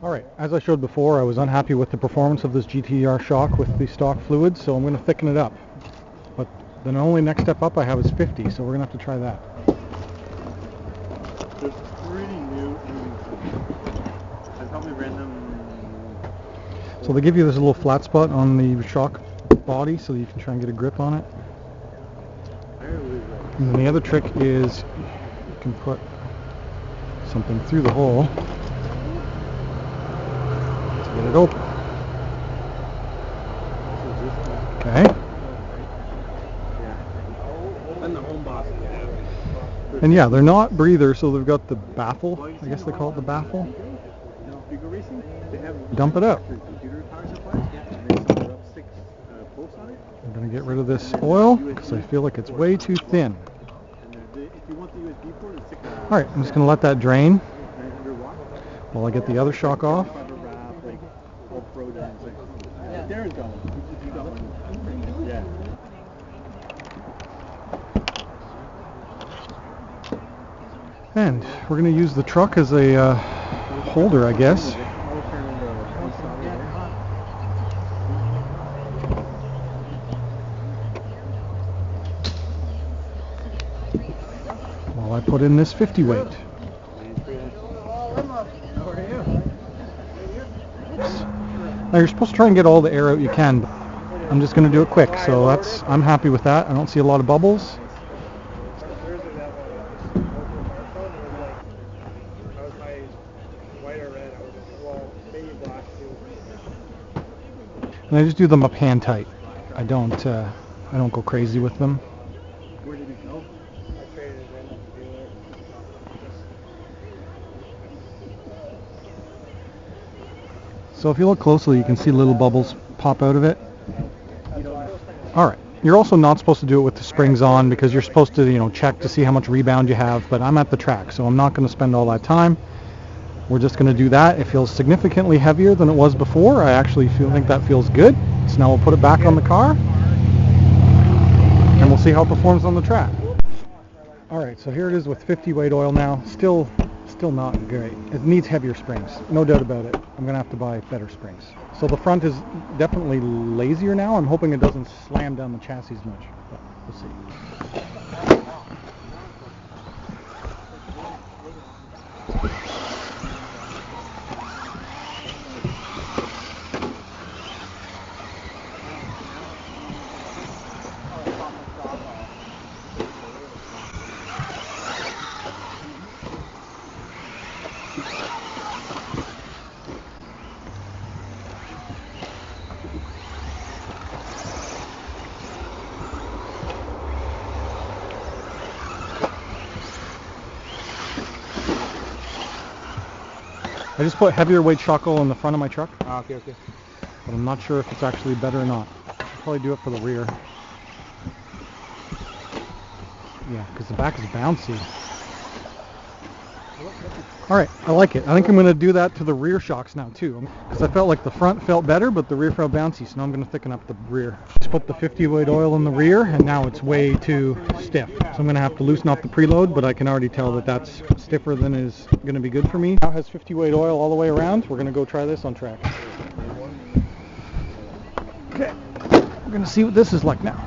Alright, as I showed before, I was unhappy with the performance of this GTR shock with the stock fluids, so I'm going to thicken it up. But the only next step up I have is 50, so we're going to have to try that. They're pretty new. I probably ran them. So they give you this little flat spot on the shock body so you can try and get a grip on it. And then the other trick is you can put something through the hole to get it open. Okay. And yeah, they're not breathers, so they've got the baffle. I guess they call it the baffle. Dump it out. I'm going to get rid of this oil because I feel like it's way too thin. Alright, I'm just going to let that drain while I get the other shock off. And we're going to use the truck as a holder, I guess. While I put in this 50 weight. Now you're supposed to try and get all the air out you can, but I'm just going to do it quick, so I'm happy with that. I don't see a lot of bubbles. And I just do them up hand tight. I don't go crazy with them. Where did it go? I traded it in to do it. So if you look closely, you can see little bubbles pop out of it. Alright, you're also not supposed to do it with the springs on because you're supposed to, check to see how much rebound you have, but I'm at the track, so I'm not going to spend all that time. We're just going to do that. It feels significantly heavier than it was before. I actually think that feels good. So now we'll put it back on the car and we'll see how it performs on the track. Alright, so here it is with 50 weight oil now. Still not great. It needs heavier springs, no doubt about it. I'm going to have to buy better springs. So the front is definitely lazier now. I'm hoping it doesn't slam down the chassis much, but we'll see. I just put heavier weight shock oil in the front of my truck. Okay. But I'm not sure if it's actually better or not. I'll probably do it for the rear. Yeah, because the back is bouncy. Alright, I like it. I think I'm going to do that to the rear shocks now too. Because I felt like the front felt better, but the rear felt bouncy. So now I'm going to thicken up the rear. Just put the 50 weight oil in the rear, and now it's way too stiff. So I'm going to have to loosen off the preload, but I can already tell that that's stiffer than is going to be good for me. Now it has 50 weight oil all the way around. We're going to go try this on track. Okay, we're going to see what this is like now.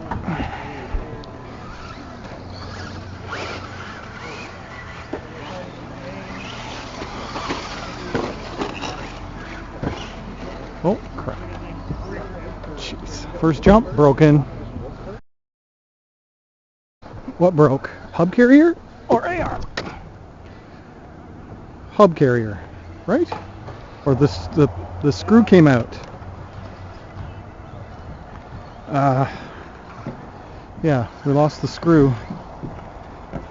Oh, crap. Jeez. First jump, broken. What broke? Hub carrier or AR? Hub carrier, right? Or the screw came out. Yeah, we lost the screw.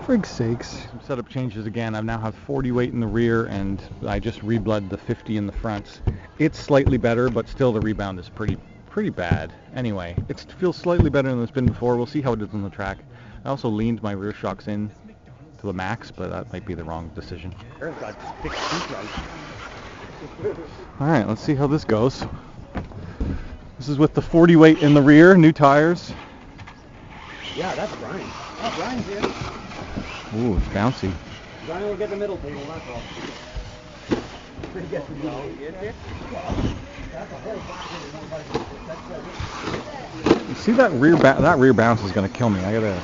Frig's sakes. Some setup changes again. I now have 40 weight in the rear, and I just rebled the 50 in the front. It's slightly better, but still the rebound is pretty bad. Anyway, it feels slightly better than it's been before. We'll see how it is on the track. I also leaned my rear shocks in to the max, but that might be the wrong decision. Alright, let's see how this goes. This is with the 40 weight in the rear, new tires. Yeah, that's Brian. Oh, Brian's here. Ooh, it's bouncy. Johnny will get the middle table, that's all. You see that rear bounce is going to kill me. I gotta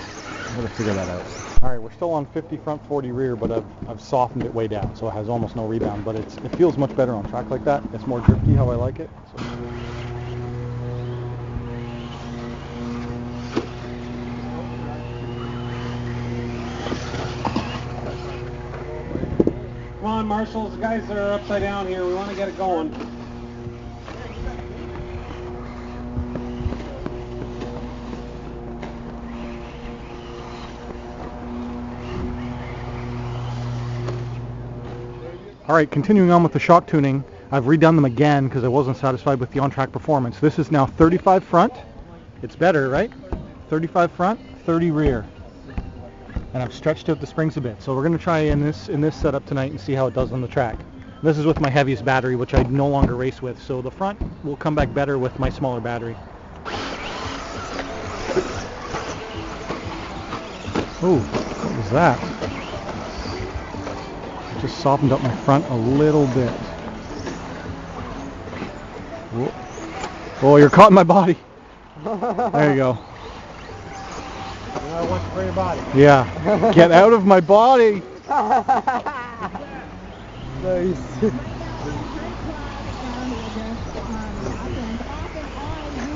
figure that out. All right, we're still on 50 front, 40 rear, but I've softened it way down, so it has almost no rebound. But it feels much better on track like that. It's more drifty, how I like it. So. Come on, marshals, the guys that are upside down here, we want to get it going. All right, continuing on with the shock tuning, I've redone them again because I wasn't satisfied with the on-track performance. This is now 35 front. It's better, right? 35 front, 30 rear. And I've stretched out the springs a bit. So we're going to try in this setup tonight and see how it does on the track. This is with my heaviest battery, which I no longer race with. So the front will come back better with my smaller battery. Oh, what was that? Just softened up my front a little bit. Whoa. Oh, you're caught in my body. There you go. Watch for your body. Yeah. Get out of my body. Nice.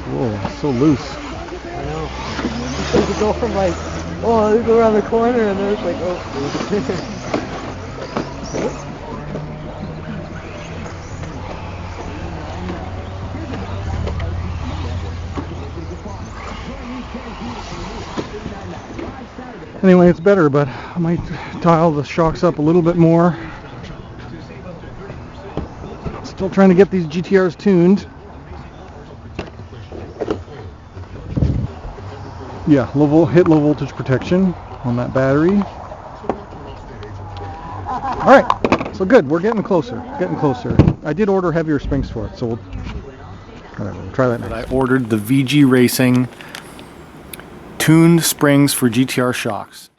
Whoa, so loose. I know. You go from like, oh, you go around the corner and then it's like, oh. Anyway, it's better, but I might dial the shocks up a little bit more. Still trying to get these GTRs tuned. Yeah, hit low voltage protection on that battery. Alright, so good, we're getting closer, I did order heavier springs for it, so we'll try that next. I ordered the VG Racing tuned springs for GTR shocks.